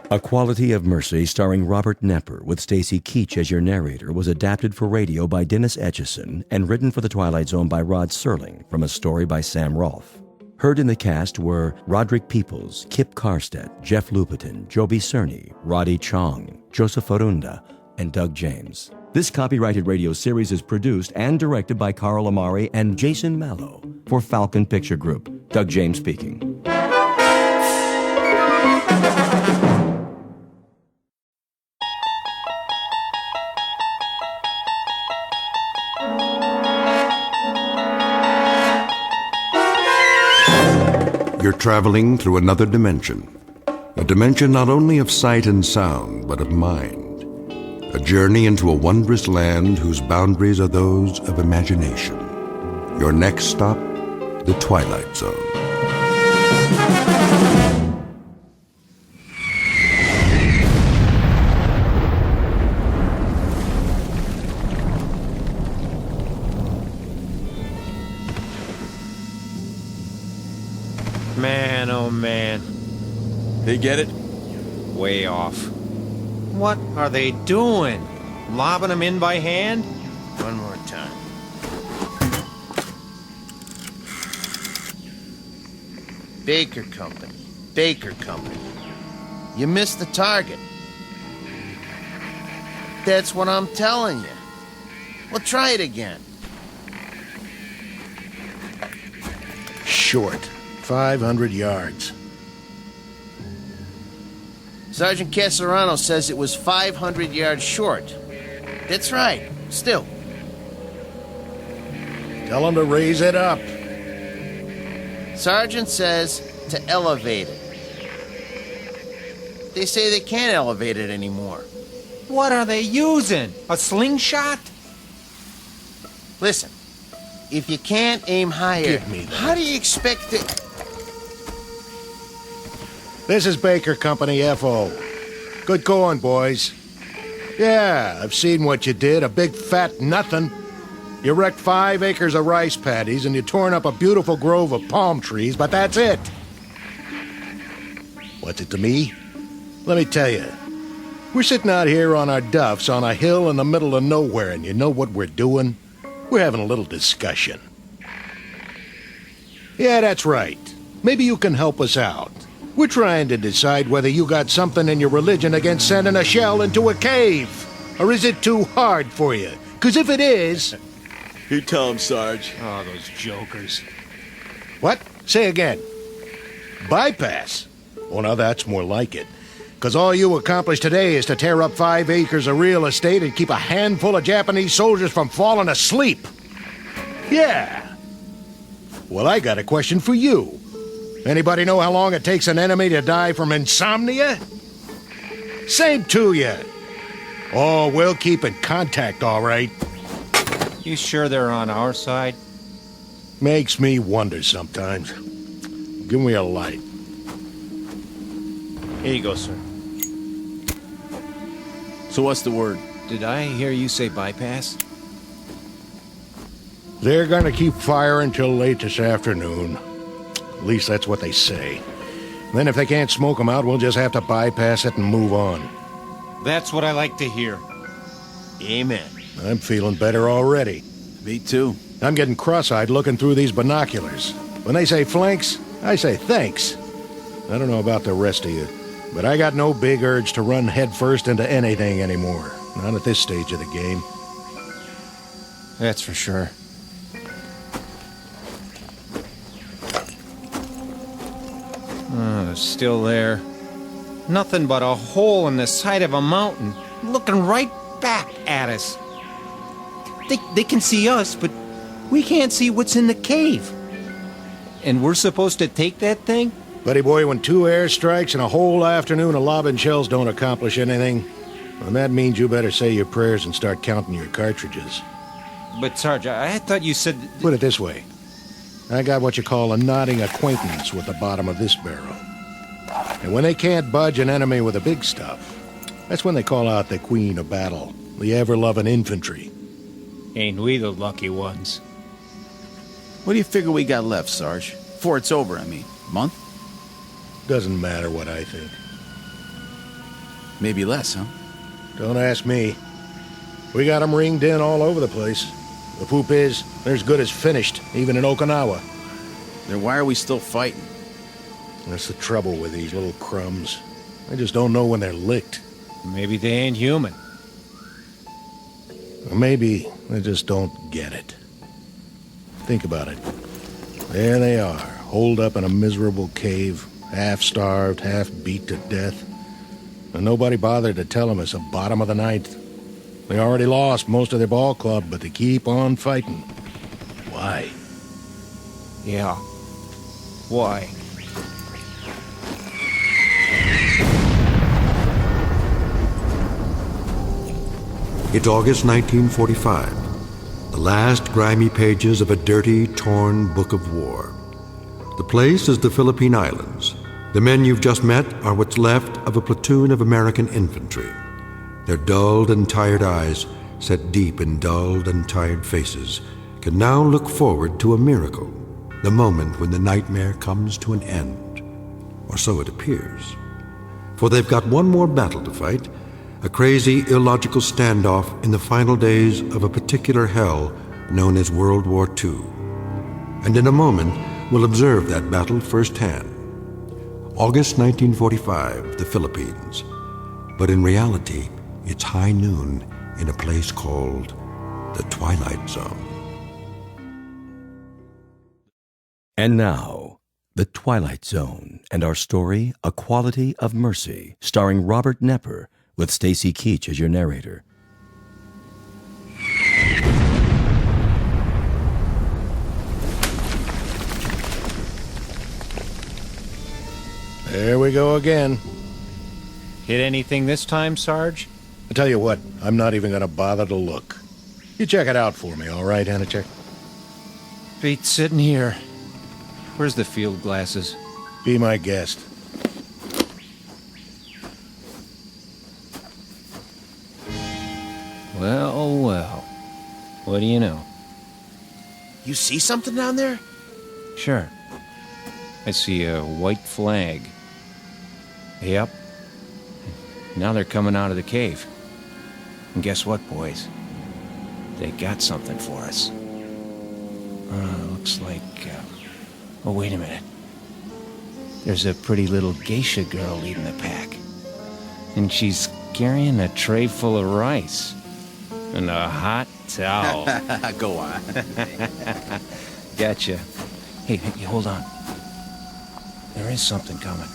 A Quality of Mercy starring Robert Knepper with Stacy Keach as your narrator was adapted for radio by Dennis Etchison and written for The Twilight Zone by Rod Serling from a story by Sam Rolfe. Heard in the cast were Roderick Peoples, Kip Karstedt, Jeff Lupetin, Joby Cerny, Roddy Chong, Joseph Orunda, and Doug James. This copyrighted radio series is produced and directed by Carl Amari and Jason Mallow for Falcon Picture Group. Doug James speaking. You're traveling through another dimension. A dimension not only of sight and sound, but of mind. A journey into a wondrous land whose boundaries are those of imagination. Your next stop, the Twilight Zone. Man, oh man. They get it? Way off. What are they doing? Lobbing them in by hand? One more time. Baker Company. Baker Company. You missed the target. That's what I'm telling you. Well, try it again. Short. 500 yards. Sergeant Caserano says it was 500 yards short. That's right. Still. Tell him to raise it up. Sergeant says to elevate it. They say they can't elevate it anymore. What are they using? A slingshot? Listen, if you can't aim higher, Give me that. how do you expect it? This is Baker Company, F.O. Good going, boys. Yeah, I've seen what you did, a big fat nothing. You wrecked 5 acres of rice paddies and you torn up a beautiful grove of palm trees, but that's it. What's it to me? Let me tell you. We're sitting out here on our duffs on a hill in the middle of nowhere, and you know what we're doing? We're having a little discussion. Yeah, that's right. Maybe you can help us out. We're trying to decide whether you got something in your religion against sending a shell into a cave. Or is it too hard for you? Because if it is... You tell him, Sarge. Oh, those jokers. What? Say again. Bypass? Well, now that's more like it. Because all you accomplished today is to tear up 5 acres of real estate and keep a handful of Japanese soldiers from falling asleep. Yeah. Well, I got a question for you. Anybody know how long it takes an enemy to die from insomnia? Same to you. Oh, we'll keep in contact, all right. You sure they're on our side? Makes me wonder sometimes. Give me a light. Here you go, sir. So what's the word? Did I hear you say bypass? They're gonna keep firing till late this afternoon. At least that's what they say. Then if they can't smoke them out, we'll just have to bypass it and move on. That's what I like to hear. Amen. I'm feeling better already. Me too. I'm getting cross-eyed looking through these binoculars. When they say flanks, I say thanks. I don't know about the rest of you, but I got no big urge to run headfirst into anything anymore. Not at this stage of the game. That's for sure. Still there. Nothing but a hole in the side of a mountain, looking right back at us. They can see us, but we can't see what's in the cave. And we're supposed to take that thing? Buddy boy, when 2 airstrikes and a whole afternoon of lobbing shells don't accomplish anything, then that means you better say your prayers and start counting your cartridges. But, Sarge, I thought you said... Put it this way. I got what you call a nodding acquaintance with the bottom of this barrel. And when they can't budge an enemy with the big stuff, that's when they call out the queen of battle, the ever-loving infantry. Ain't we the lucky ones? What do you figure we got left, Sarge? Before it's over, I mean. Month? Doesn't matter what I think. Maybe less, huh? Don't ask me. We got 'em ringed in all over the place. The poop is, they're as good as finished, even in Okinawa. Then why are we still fighting? That's the trouble with these little crumbs. They just don't know when they're licked. Maybe they ain't human. Or maybe they just don't get it. Think about it. There they are, holed up in a miserable cave, half-starved, half-beat to death. And nobody bothered to tell them it's the bottom of the ninth. They already lost most of their ball club, but they keep on fighting. Why? Yeah. Why? It's August 1945, the last grimy pages of a dirty, torn book of war. The place is the Philippine Islands. The men you've just met are what's left of a platoon of American infantry. Their dulled and tired eyes, set deep in dulled and tired faces, can now look forward to a miracle, the moment when the nightmare comes to an end. Or so it appears. For they've got one more battle to fight, a crazy, illogical standoff in the final days of a particular hell known as World War II. And in a moment, we'll observe that battle firsthand. August 1945, the Philippines. But in reality, it's high noon in a place called the Twilight Zone. And now, The Twilight Zone and our story, A Quality of Mercy, starring Robert Nepper, with Stacy Keach as your narrator. There we go again. Hit anything this time, Sarge? I tell you what, I'm not even gonna bother to look. You check it out for me, all right, Hanichek? Feet sitting here. Where's the field glasses? Be my guest. Well, well. What do you know? You see something down there? Sure. I see a white flag. Yep. Now they're coming out of the cave. And guess what, boys? They got something for us. Looks like... Oh, wait a minute. There's a pretty little geisha girl leading the pack. And she's carrying a tray full of rice. And a hot towel. Go on. Gotcha. Hey, hold on. There is something coming.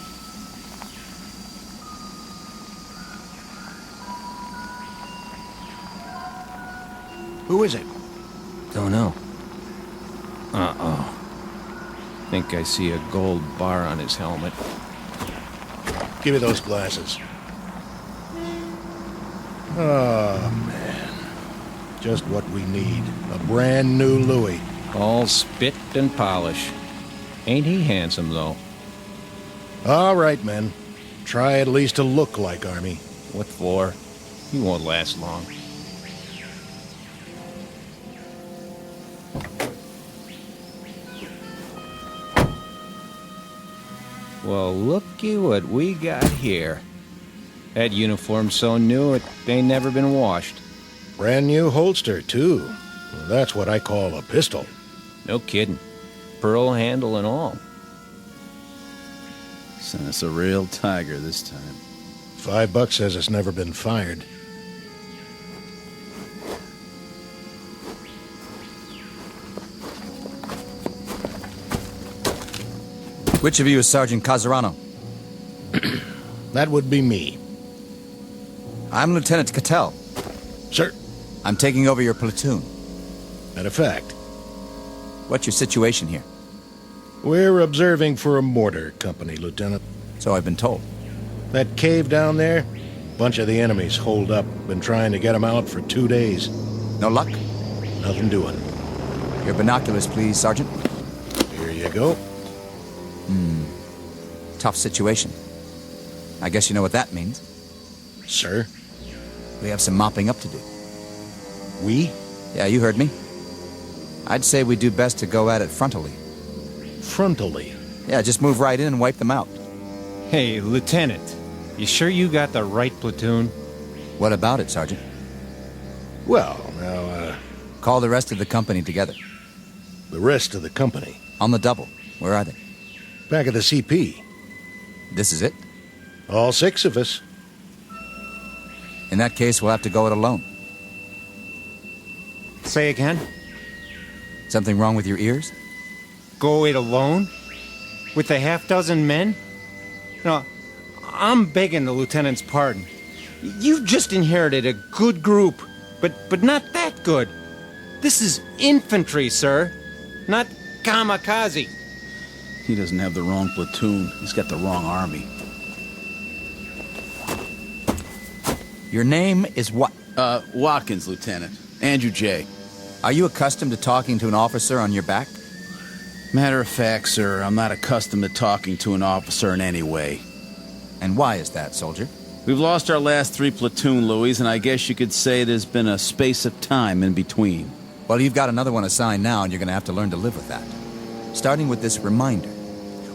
Who is it? Don't know. Uh-oh. Think I see a gold bar on his helmet. Give me those glasses. Oh, man. Just what we need. A brand new Louis. All spit and polish. Ain't he handsome, though? All right, men. Try at least to look like Army. What for? He won't last long. Well, looky what we got here. That uniform's so new it ain't never been washed. Brand new holster, too. Well, that's what I call a pistol. No kidding. Pearl handle and all. Sent us a real tiger this time. $5 says it's never been fired. Which of you is Sergeant Casarano? That would be me. I'm Lieutenant Cattell. Sir, I'm taking over your platoon. matter of fact, What's your situation here? we're observing for a mortar company, Lieutenant. So I've been told. That cave down there, bunch of the enemies holed up. Been trying to get them out for 2 days. No luck? Nothing doing. Your binoculars, please, Sergeant. Here you go. Tough situation. I guess you know what that means. Sir, We have some mopping up to do. we? Yeah, you heard me. I'd say we do best to go at it frontally. Frontally. Yeah, just move right in and wipe them out. Hey, Lieutenant, You sure you got the right platoon? What about it, Sergeant? Well, now, Call the rest of the company together. the rest of the company. On the double. Where are they? Back at the CP. This is it? All 6 of us. In that case, we'll have to go it alone. Say again? Something wrong with your ears? Go it alone? With a half-dozen men? No, I'm begging the lieutenant's pardon. You've just inherited a good group, but not that good. This is infantry, sir, not kamikaze. He doesn't have the wrong platoon. He's got the wrong army. Your name is what? Watkins, Lieutenant. Andrew J. Are you accustomed to talking to an officer on your back? Matter of fact, sir, I'm not accustomed to talking to an officer in any way. And why is that, soldier? We've lost our last 3 platoon, Louis, and I guess you could say there's been a space of time in between. Well, you've got another one assigned now, and you're going to have to learn to live with that. Starting with this reminder.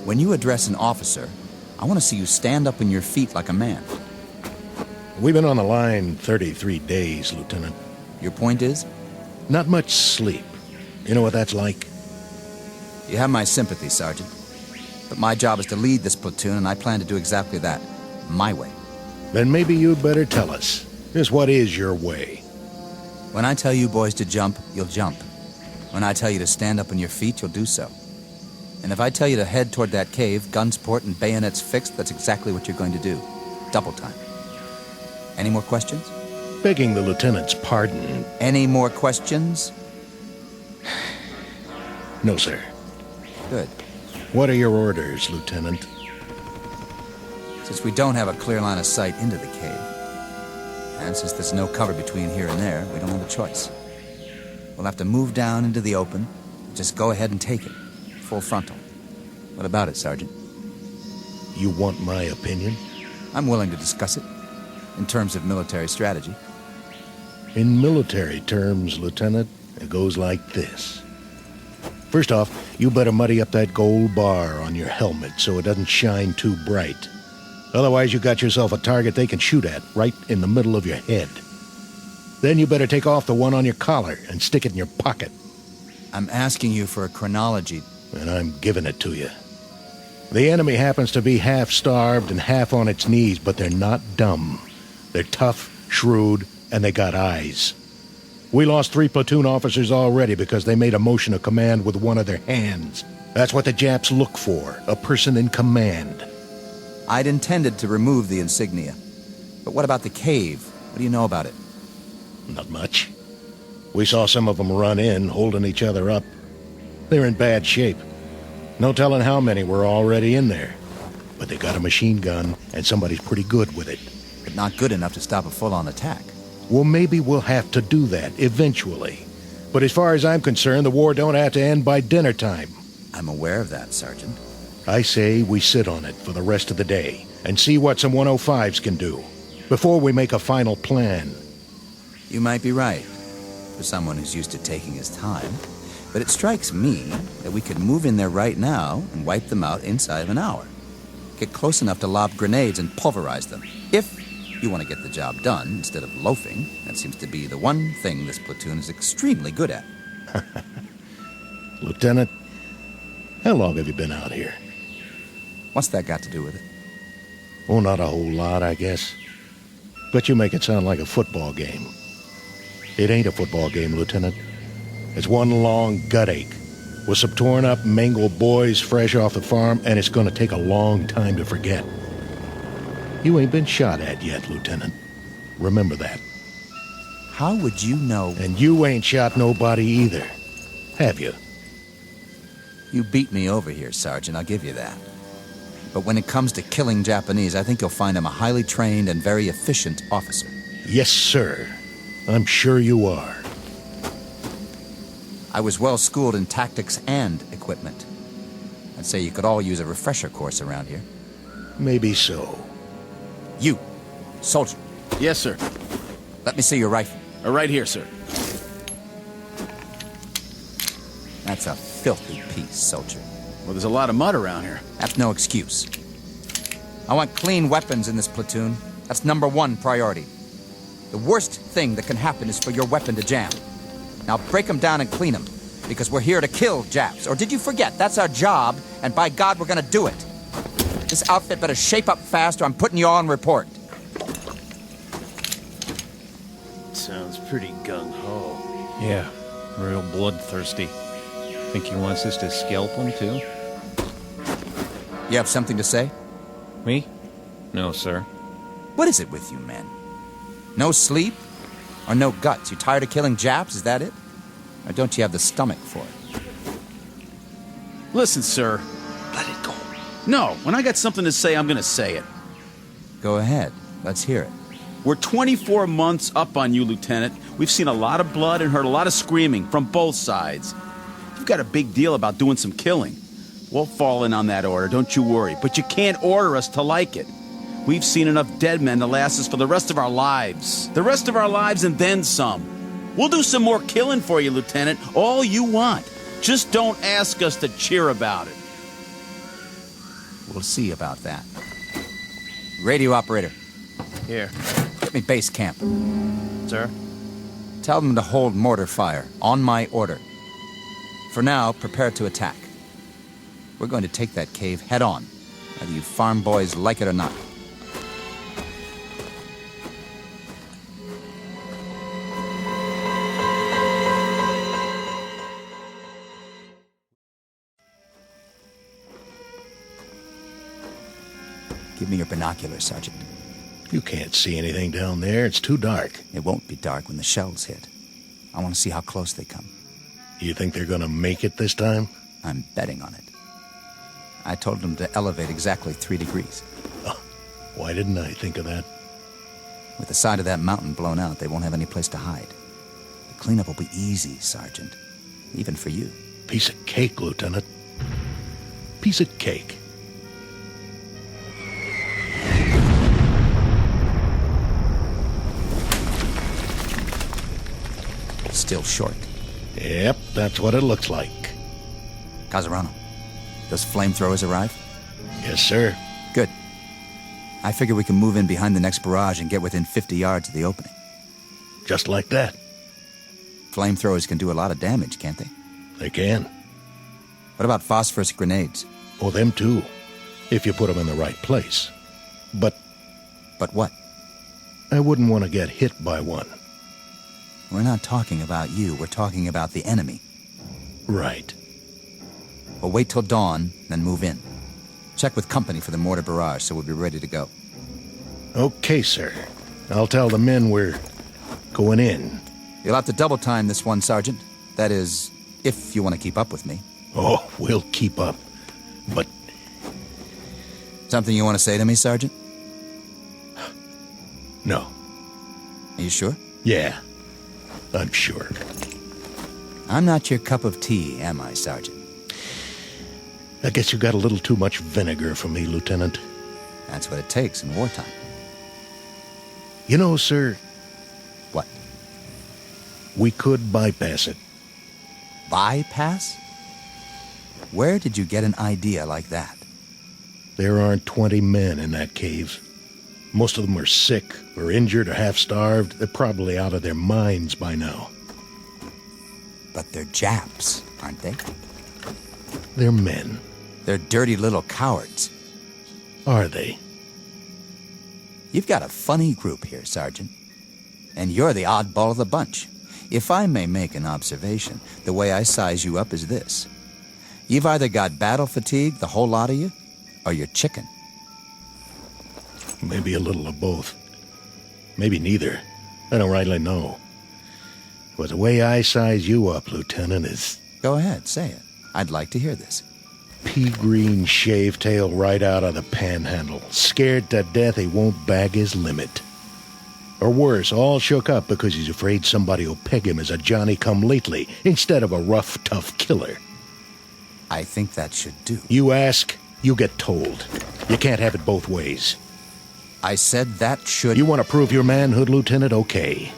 When you address an officer, I want to see you stand up on your feet like a man. We've been on the line 33 days, Lieutenant. Your point is? Not much sleep. You know what that's like? You have my sympathy, Sergeant. But my job is to lead this platoon, and I plan to do exactly that. My way. Then maybe you'd better tell us. Just what is your way? When I tell you boys to jump, you'll jump. When I tell you to stand up on your feet, you'll do so. And if I tell you to head toward that cave, guns port and bayonets fixed, that's exactly what you're going to do. Double time. Any more questions? Begging the lieutenant's pardon. Any more questions? No, sir. Good. What are your orders, Lieutenant? Since we don't have a clear line of sight into the cave, and since there's no cover between here and there, we don't have a choice. We'll have to move down into the open. Just go ahead and take it. Full frontal. What about it, Sergeant? You want my opinion? I'm willing to discuss it, in terms of military strategy. In military terms, Lieutenant, it goes like this. First off, you better muddy up that gold bar on your helmet so it doesn't shine too bright. Otherwise, you got yourself a target they can shoot at right in the middle of your head. Then you better take off the one on your collar and stick it in your pocket. I'm asking you for a chronology. And I'm giving it to you. The enemy happens to be half starved and half on its knees, but they're not dumb. They're tough, shrewd, and they got eyes. We lost 3 platoon officers already because they made a motion of command with one of their hands. That's what the Japs look for, a person in command. I'd intended to remove the insignia. But what about the cave? What do you know about it? Not much. We saw some of them run in, holding each other up. They're in bad shape. No telling how many were already in there. But they got a machine gun, and somebody's pretty good with it. But not good enough to stop a full-on attack. Well, maybe we'll have to do that, eventually. But as far as I'm concerned, the war don't have to end by dinner time. I'm aware of that, Sergeant. I say we sit on it for the rest of the day and see what some 105s can do before we make a final plan. You might be right, for someone who's used to taking his time. But it strikes me that we could move in there right now and wipe them out inside of an hour. Get close enough to lob grenades and pulverize them. If you want to get the job done instead of loafing, that seems to be the one thing this platoon is extremely good at. Lieutenant, how long have you been out here? What's that got to do with it? Oh, not a whole lot, I guess. But you make it sound like a football game. It ain't a football game, Lieutenant. It's one long gut ache with some torn up, mangled boys fresh off the farm, and it's going to take a long time to forget. You ain't been shot at yet, Lieutenant. Remember that. How would you know? And you ain't shot nobody either, have you? You beat me over here, Sergeant, I'll give you that. But when it comes to killing Japanese, I think you'll find I'm a highly trained and very efficient officer. Yes, sir. I'm sure you are. I was well schooled in tactics and equipment. I'd say you could all use a refresher course around here. Maybe so. You, soldier, Yes, sir. let me see your rifle. Right here, sir. That's a filthy piece, soldier. Well, there's a lot of mud around here. That's no excuse. I want clean weapons in this platoon. That's #1 priority. The worst thing that can happen is for your weapon to jam. Now break them down and clean them, because we're here to kill Japs. Or did you forget? That's our job, and by God, we're gonna do it. This outfit better shape up fast, or I'm putting you all on report. Sounds pretty gung-ho. Yeah, real bloodthirsty. Think he wants us to scalp him, too? You have something to say? Me? No, sir. What is it with you men? No sleep? Or no guts? You tired of killing Japs, is that it? Or don't you have the stomach for it? Listen, sir. Let it go. No, when I got something to say, I'm gonna say it. Go ahead. Let's hear it. We're 24 months up on you, Lieutenant. We've seen a lot of blood and heard a lot of screaming from both sides. You've got a big deal about doing some killing. We'll fall in on that order, don't you worry. But you can't order us to like it. We've seen enough dead men to last us for the rest of our lives. The rest of our lives and then some. We'll do some more killing for you, Lieutenant. All you want. Just don't ask us to cheer about it. We'll see about that. Radio operator, Here. get me base camp. Sir? Tell them to hold mortar fire, on my order. For now, prepare to attack. We're going to take that cave head on, whether you farm boys like it or not. Give me your binoculars, Sergeant. You can't see anything down there. It's too dark. It won't be dark when the shells hit. I want to see how close they come. You think they're gonna make it this time? I'm betting on it. I told them to elevate exactly 3 degrees. Oh, why didn't I think of that? With the side of that mountain blown out, they won't have any place to hide. The cleanup will be easy, Sergeant. Even for you. Piece of cake, Lieutenant. Piece of cake. Still short. Yep, that's what it looks like. Casarano, those flamethrowers arrive? Yes, sir. Good. I figure we can move in behind the next barrage and get within 50 yards of the opening. Just like that. Flamethrowers can do a lot of damage, can't they? They can. What about phosphorus grenades? Oh, them too. If you put them in the right place. But But what? I wouldn't want to get hit by one. We're not talking about you, we're talking about the enemy. Right. We'll wait till dawn, then move in. Check with company for the mortar barrage so we'll be ready to go. Okay, sir. I'll tell the men we're going in. You'll have to double time this one, Sergeant. That is, if you want to keep up with me. Oh, we'll keep up. But Something you want to say to me, Sergeant? no. Are you sure? Yeah, I'm sure. I'm not your cup of tea, am I, Sergeant? I guess you got a little too much vinegar for me, Lieutenant. That's what it takes in wartime. You know, sir, What? we could bypass it. Bypass? Where did you get an idea like that? There aren't 20 men in that cave. Most of them are sick or injured or half-starved. They're probably out of their minds by now. But they're Japs, aren't they? They're men. They're dirty little cowards. Are they? You've got a funny group here, Sergeant. And you're the oddball of the bunch. If I may make an observation, the way I size you up is this. You've either got battle fatigue, the whole lot of you, or you're chicken. Maybe a little of both. Maybe neither. I don't rightly know. But the way I size you up, Lieutenant, is Go ahead, say it. I'd like to hear this. pea-green shave tail right out of the panhandle, scared to death he won't bag his limit. Or worse, all shook up because he's afraid somebody will peg him as a Johnny-come-lately instead of a rough, tough killer. I think that should do. You ask, you get told. You can't have it both ways. I said that should... You want to prove your manhood, Lieutenant? Okay.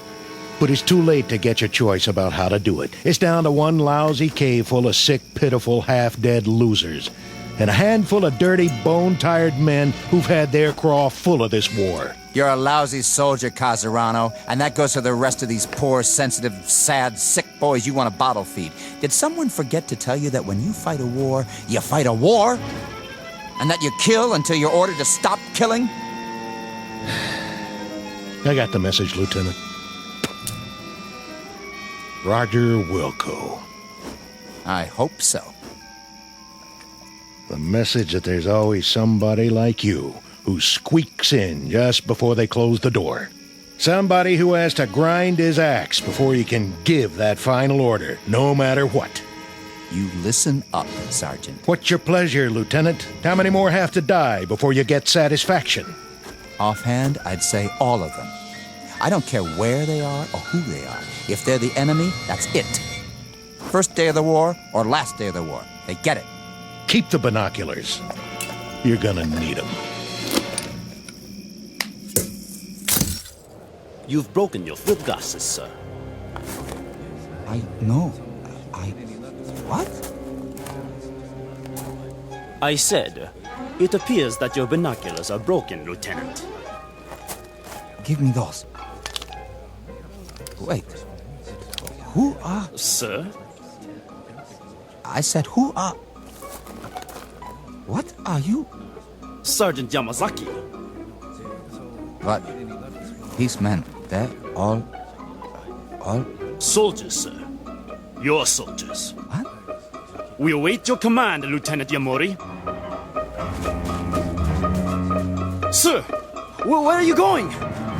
But it's too late to get your choice about how to do it. It's down to one lousy cave full of sick, pitiful, half-dead losers. and a handful of dirty, bone-tired men who've had their craw full of this war. You're a lousy soldier, Casarano, and that goes for the rest of these poor, sensitive, sad, sick boys you want to bottle feed. Did someone forget to tell you that when you fight a war, you fight a war? And that you kill until you're ordered to stop killing? I got the message, Lieutenant. Roger Wilco. I hope so. The message that there's always somebody like you who squeaks in just before they close the door. Somebody who has to grind his axe before he can give that final order, no matter what. You listen up, Sergeant. What's your pleasure, Lieutenant? How many more have to die before you get satisfaction? Offhand, I'd say all of them. I don't care where they are or who they are. If they're the enemy, that's it. First day of the war or last day of the war. They get it. Keep the binoculars. You're gonna need them. You've broken your field glasses, sir. What? I said, it appears that your binoculars are broken, Lieutenant. Give me those. Wait. Who are... Sir? I said, who are... What are you? Sergeant Yamazaki. But these men, they're all... Soldiers, sir. Your soldiers. What? We await your command, Lieutenant Yamori. Sir, where are you going?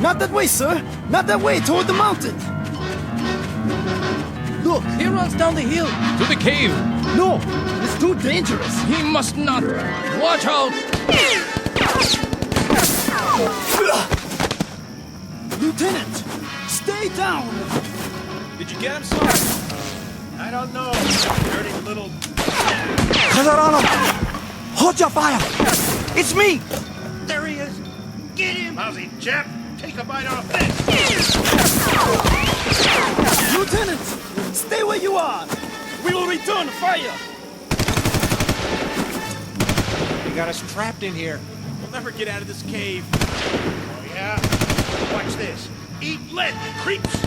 Not that way, sir. Not that way, toward the mountain. Look, He runs down the hill to the cave. no, it's too dangerous. He must not. Watch out! Lieutenant, stay down. Did you get him, sir? I don't know, dirty little... Casarano! Hold your fire! It's me! There he is! Get him! Lousy chap! Take a bite off this! Lieutenant, stay where you are. We will return fire. They got us trapped in here. We'll never get out of this cave. Oh, yeah? Watch this. Eat lead, creeps!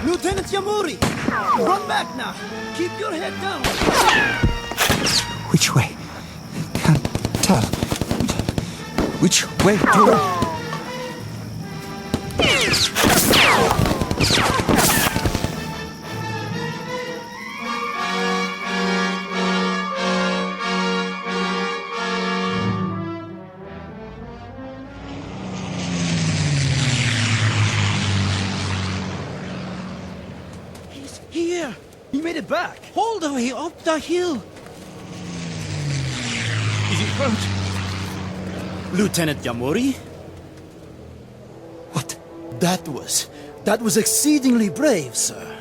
Lieutenant Yamori, run back now. Keep your head down. Which way? Can't tell. Which way to... He's here. He made it back. All the way up the hill. Is he hurt? Lieutenant Yamori? What? That was exceedingly brave, sir.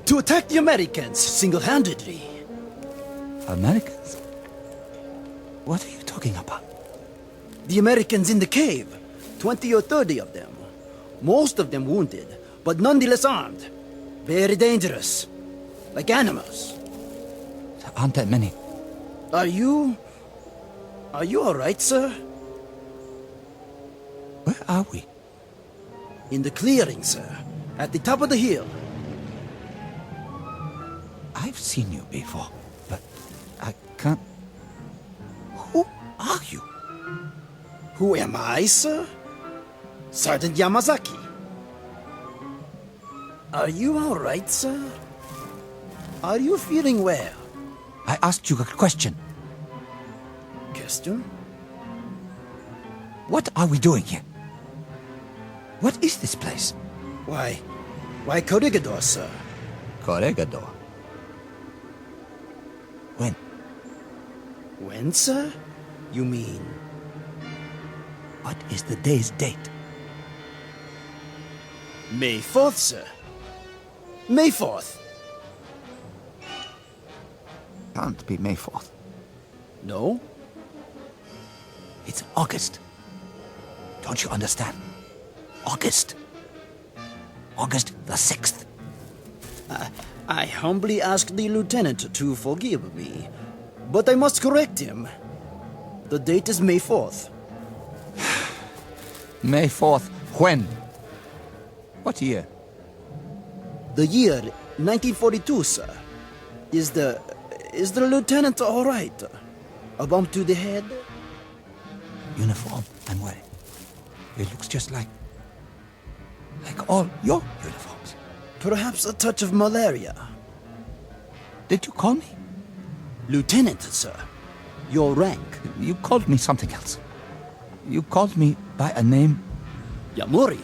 To attack the Americans single-handedly. Americans? What are you talking about? The Americans in the cave. 20 or 30 of them. Most of them wounded, but nonetheless armed. Very dangerous. Like animals. There aren't that many. Are you all right, sir? Where are we? In the clearing, sir. At the top of the hill. I've seen you before, but I can't... Who are you? Who am I, sir? Sergeant Yamazaki. Are you all right, sir? Are you feeling well? I asked you a question. Question? What are we doing here? What is this place? Why, Corregidor, sir. Corregidor. When? When, sir? You mean... What is the day's date? May 4th, sir. May 4th. Can't be May 4th. No? It's August. Don't you understand? August. August the 6th. I humbly ask the lieutenant to forgive me, but I must correct him. The date is May 4th. May 4th. When? What year? The year 1942, sir. Is the lieutenant all right? A bump to the head? Uniform I'm wearing. It looks just like all your uniforms. Perhaps a touch of malaria. Did you call me? Lieutenant, sir. Your rank. You called me something else. You called me by a name. Yamuri.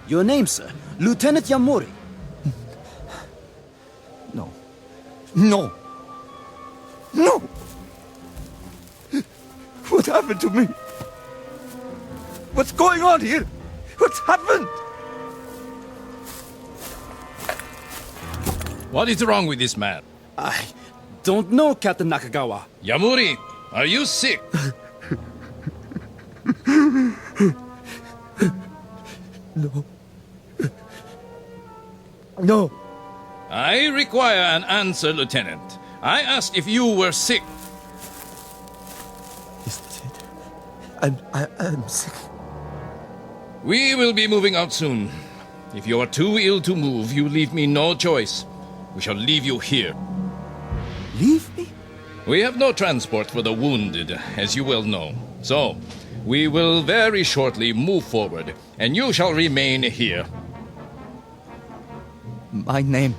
Your name, sir. Lieutenant Yamuri. No. No. No! What happened to me? What's going on here? What's happened? What is wrong with this man? I don't know, Captain Nakagawa. Yamuri, are you sick? No. No. I require an answer, Lieutenant. I asked if you were sick. Yes, I'm sick. We will be moving out soon. If you are too ill to move, you leave me no choice. We shall leave you here. Leave me? We have no transport for the wounded, as you well know. So, we will very shortly move forward, and you shall remain here. My name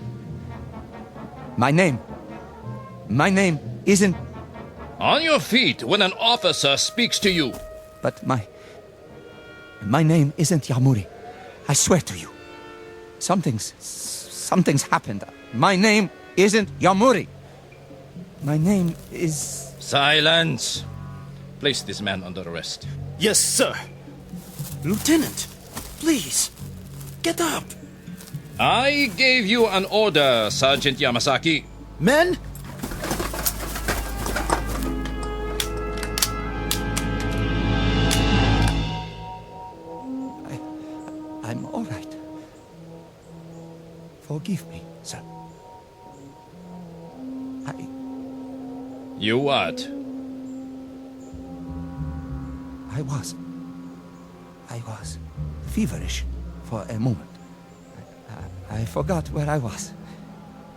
isn't... On your feet when an officer speaks to you. But my name isn't Yamuri. I swear to you. Something's happened. My name isn't Yamuri. My name is... Silence. Place this man under arrest. Yes, sir. Lieutenant, please, get up. I gave you an order, Sergeant Yamasaki. Men, I'm all right. Forgive me, sir. You what? I was feverish for a moment. I forgot where I was.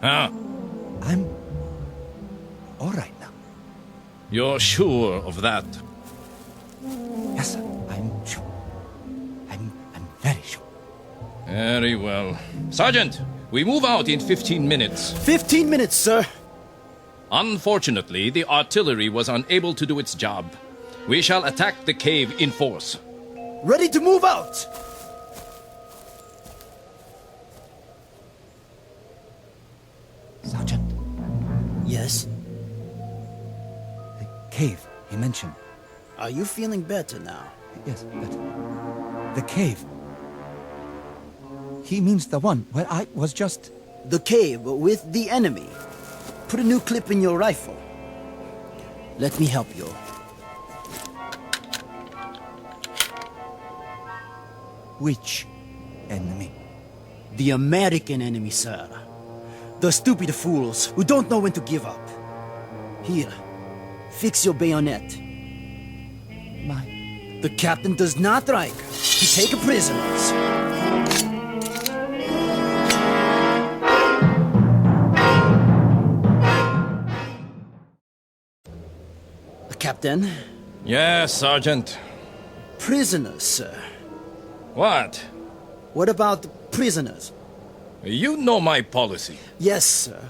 Huh? I'm all right now. You're sure of that? Yes, sir. I'm sure. I'm very sure. Very well. Sergeant, we move out in 15 minutes. 15 minutes, sir. Unfortunately, the artillery was unable to do its job. We shall attack the cave in force. Ready to move out. Sergeant, Yes? the cave he mentioned. Are you feeling better now? Yes, but the cave. He means the one where I was just... The cave with the enemy. Put a new clip in your rifle. Let me help you. Which enemy? The American enemy, sir. The stupid fools who don't know when to give up. Here, fix your bayonet. The captain does not like to take prisoners. Captain, Yes, Sergeant. prisoners, sir. What? What about prisoners? You know my policy. Yes, sir.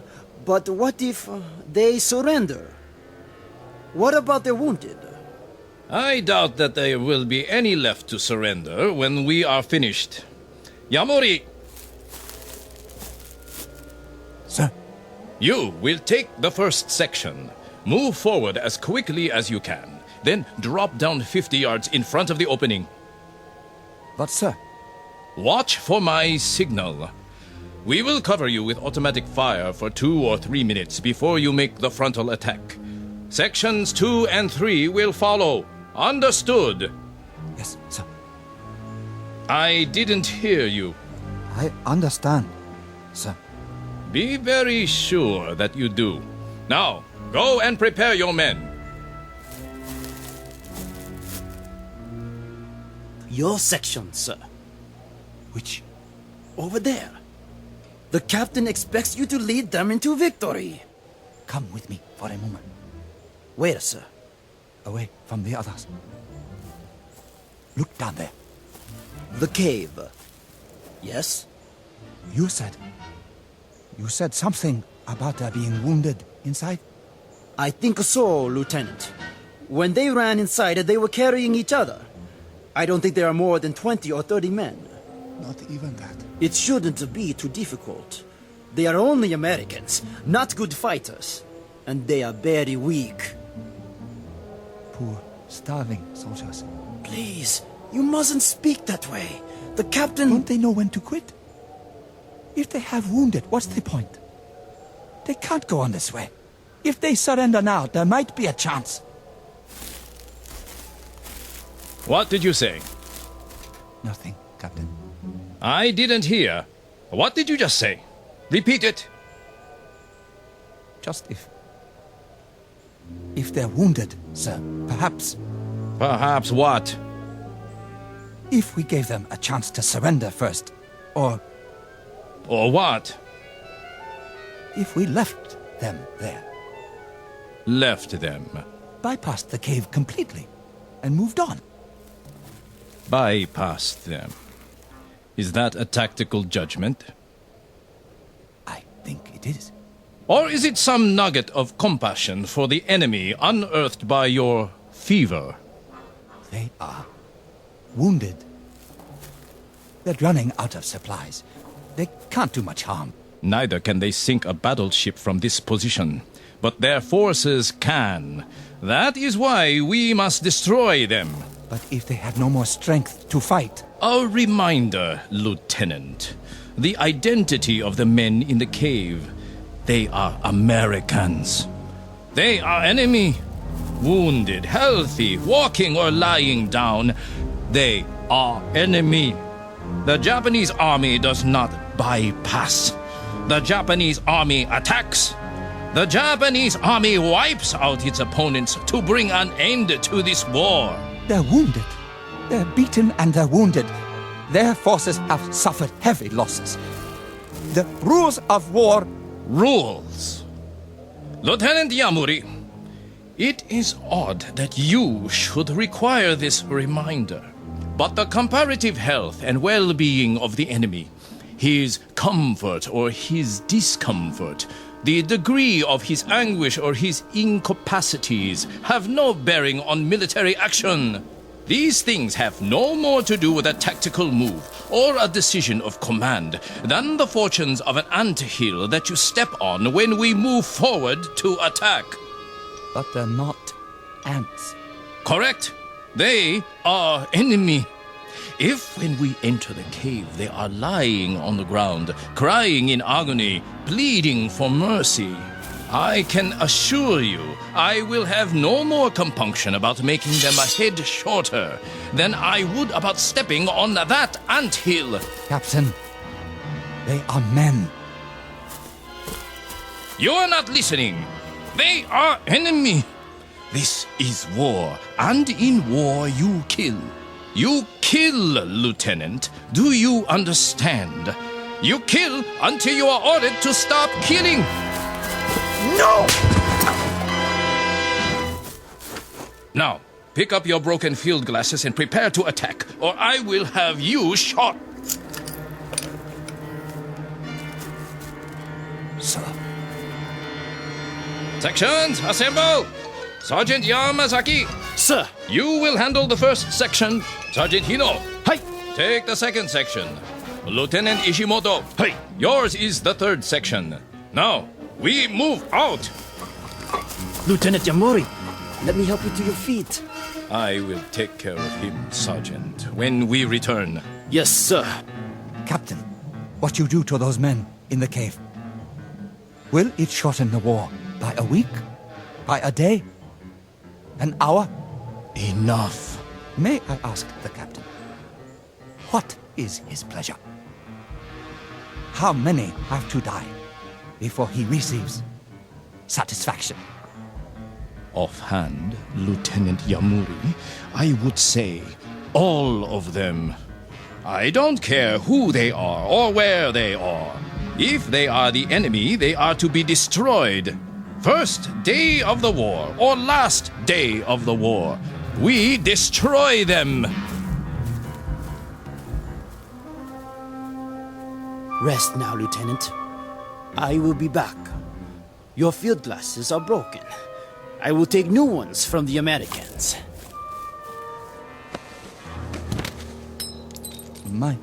But what if they surrender? What about the wounded? I doubt that there will be any left to surrender when we are finished. Yamuri, Sir, you will take the first section. Move forward as quickly as you can. Then drop down 50 yards in front of the opening. but sir, Watch for my signal. We will cover you with automatic fire for 2 or 3 minutes before you make the frontal attack. Sections 2 and 3 will follow. Understood? yes, sir. I didn't hear you. I understand, sir. Be very sure that you do. Now, go and prepare your men. Your section, sir. Which? Over there. The captain expects you to lead them into victory. Come with me for a moment. Where, sir? Away from the others. Look down there. The cave. Yes? You said something about there being wounded inside? I think so, Lieutenant. When they ran inside, they were carrying each other. I don't think there are more than 20 or 30 men. Not even that. It shouldn't be too difficult. They are only Americans, not good fighters. And they are very weak. Poor, starving soldiers. Please, you mustn't speak that way. The captain... Don't they know when to quit? If they have wounded, what's the point? They can't go on this way. If they surrender now, there might be a chance. What did you say? Nothing, Captain. I didn't hear. What did you just say? Repeat it. Just if they're wounded, sir, perhaps. Perhaps what? If we gave them a chance to surrender first, or Or what? if we left them there, Left them. bypassed the cave completely, and moved on. Bypassed them. Is that a tactical judgment? I think it is. Or is it some nugget of compassion for the enemy unearthed by your fever? They are wounded. They're running out of supplies. They can't do much harm. Neither can they sink a battleship from this position, but their forces can. That is why we must destroy them. But if they have no more strength to fight, A reminder, Lieutenant. The identity of the men in the cave. They are Americans. They are enemy. Wounded, healthy, walking or lying down. They are enemy. The Japanese army does not bypass. The Japanese army attacks. The Japanese army wipes out its opponents to bring an end to this war. they're wounded. They're beaten and they're wounded. Their forces have suffered heavy losses. The rules of war... Rules. Lieutenant Yamuri, it is odd that you should require this reminder. But the comparative health and well-being of the enemy, his comfort or his discomfort, the degree of his anguish or his incapacities have no bearing on military action. These things have no more to do with a tactical move or a decision of command than the fortunes of an anthill that you step on when we move forward to attack. But they're not ants. Correct. They are enemy. If when we enter the cave they are lying on the ground, crying in agony, pleading for mercy, I can assure you I will have no more compunction about making them a head shorter than I would about stepping on that anthill. Captain, they are men. You are not listening. They are enemy. This is war, and in war you kill. You kill, Lieutenant. Do you understand? You kill until you are ordered to stop killing. No! Now, pick up your broken field glasses and prepare to attack, or I will have you shot. Sir, Sections, assemble! Sergeant Yamazaki, Sir! you will handle the first section. Sergeant Hino, Hi! take the second section. Lieutenant Ishimoto, Hey! yours is the third section. Now, we move out. Lieutenant Yamori, let me help you to your feet. I will take care of him, Sergeant, when we return. Yes, sir. Captain, what you do to those men in the cave, will it shorten the war by a week? By a day? An hour? Enough. May I ask the captain, what is his pleasure? How many have to die? before he receives satisfaction. Offhand, Lieutenant Yamuri, I would say all of them. I don't care who they are or where they are. If they are the enemy, they are to be destroyed. First day of the war or last day of the war, we destroy them. Rest now, Lieutenant. I will be back. Your field glasses are broken. I will take new ones from the Americans. My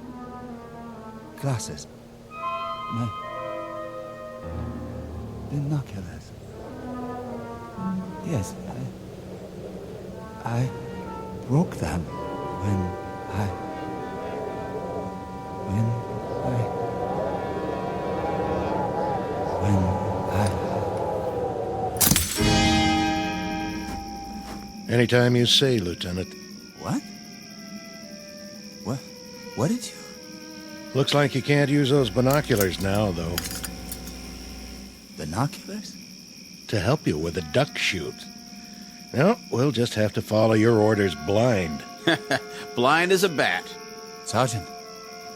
glasses. My binoculars. Yes, I broke them when I Anytime you say, Lieutenant. What? What did you? Looks like you can't use those binoculars now, though. Binoculars? To help you with a duck shoot. Well, we'll just have to follow your orders blind. Blind as a bat. Sergeant.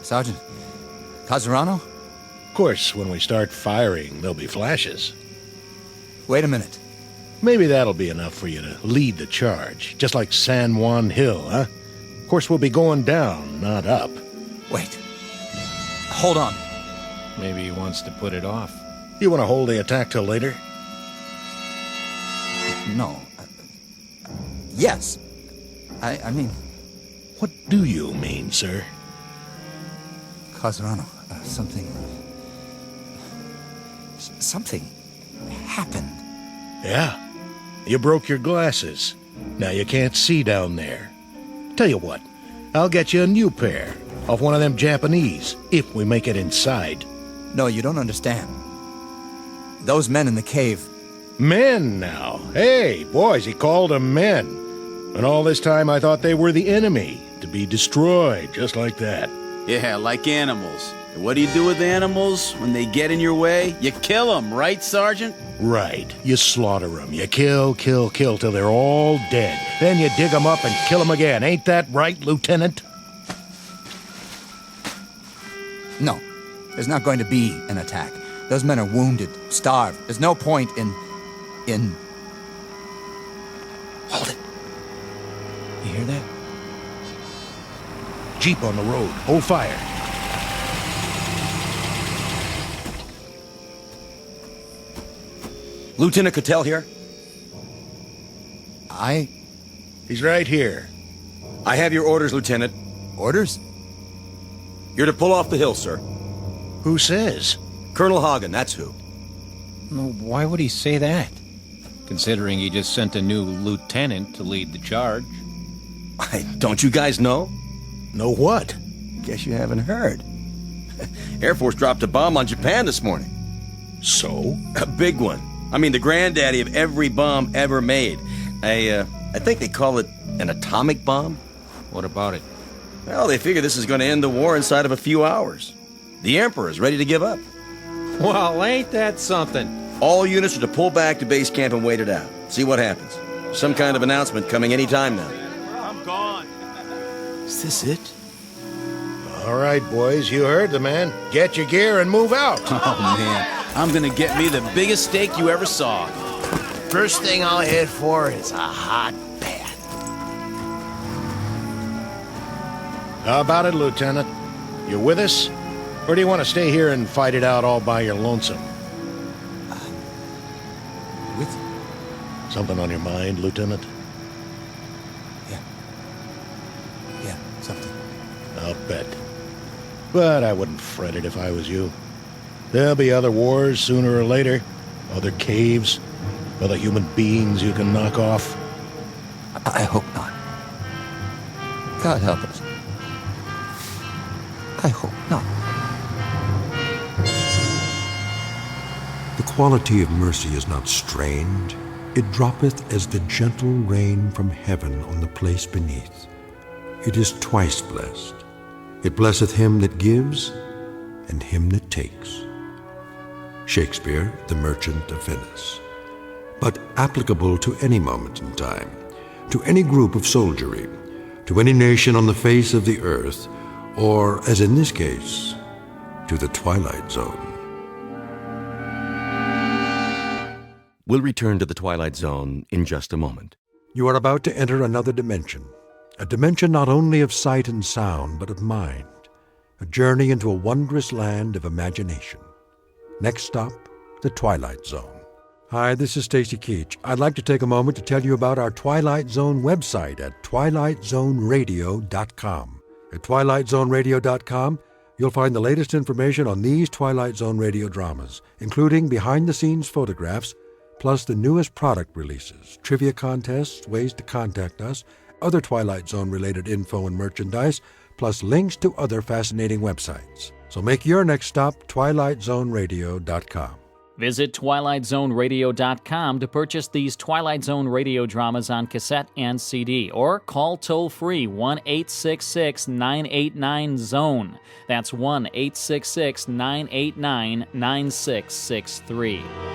Casarano? Of course, when we start firing, there'll be flashes. Wait a minute. Maybe that'll be enough for you to lead the charge, just like San Juan Hill, huh? Of course, we'll be going down, not up. Wait. Hold on. Maybe he wants to put it off. You want to hold the attack till later? No. Yes. I mean... What do you mean, sir? Casarano, something happened. Yeah. You broke your glasses. Now you can't see down there. Tell you what, I'll get you a new pair off one of them Japanese, if we make it inside. No, you don't understand. Those men in the cave... Men now. Hey, boys, he called them men. And all this time I thought they were the enemy, to be destroyed, just like that. Yeah, like animals. And what do you do with animals when they get in your way? You kill them, right, Sergeant? Right. You slaughter them. You kill till they're all dead. Then you dig them up and kill them again. Ain't that right, Lieutenant? No, there's not going to be an attack. Those men are wounded, starved. There's no point in... Hold it. You hear that? Jeep on the road. Hold fire. Lieutenant Cattell here. He's right here. I have your orders, Lieutenant. Orders? You're to pull off the hill, sir. Who says? Colonel Hagen, that's who. Why would he say that? Considering he just sent a new lieutenant to lead the charge. Don't you guys know? Know what? Guess you haven't heard. Air Force dropped a bomb on Japan this morning. So? A big one. I mean, the granddaddy of every bomb ever made. I think they call it an atomic bomb. What about it? Well, they figure this is going to end the war inside of a few hours. The Emperor's ready to give up. Well, ain't that something? All units are to pull back to base camp and wait it out. See what happens. Some kind of announcement coming any time now. I'm gone. Is this it? All right, boys, you heard the man. Get your gear and move out. Oh, man. I'm gonna get me the biggest steak you ever saw. First thing I'll head for is a hot bath. How about it, Lieutenant? You with us? Or do you want to stay here and fight it out all by your lonesome? With... Something on your mind, Lieutenant? Yeah, something. I'll bet. But I wouldn't fret it if I was you. There'll be other wars sooner or later. Other caves. Other human beings you can knock off. I hope not. God help us. I hope not. The quality of mercy is not strained. It droppeth as the gentle rain from heaven on the place beneath. It is twice blessed. It blesseth him that gives and him that takes. Shakespeare, The Merchant of Venice. But applicable to any moment in time, to any group of soldiery, to any nation on the face of the earth, or, as in this case, to the Twilight Zone. We'll return to the Twilight Zone in just a moment. You are about to enter another dimension, a dimension not only of sight and sound, but of mind, a journey into a wondrous land of imagination. Next stop, the Twilight Zone. Hi, this is Stacy Keach. I'd like to take a moment to tell you about our Twilight Zone website at twilightzoneradio.com. At twilightzoneradio.com, you'll find the latest information on these Twilight Zone radio dramas, including behind-the-scenes photographs, plus the newest product releases, trivia contests, ways to contact us, other Twilight Zone-related info and merchandise, plus links to other fascinating websites. So make your next stop twilightzoneradio.com. Visit twilightzoneradio.com to purchase these Twilight Zone radio dramas on cassette and CD, or call toll-free 1-866-989-ZONE. That's 1-866-989-9663.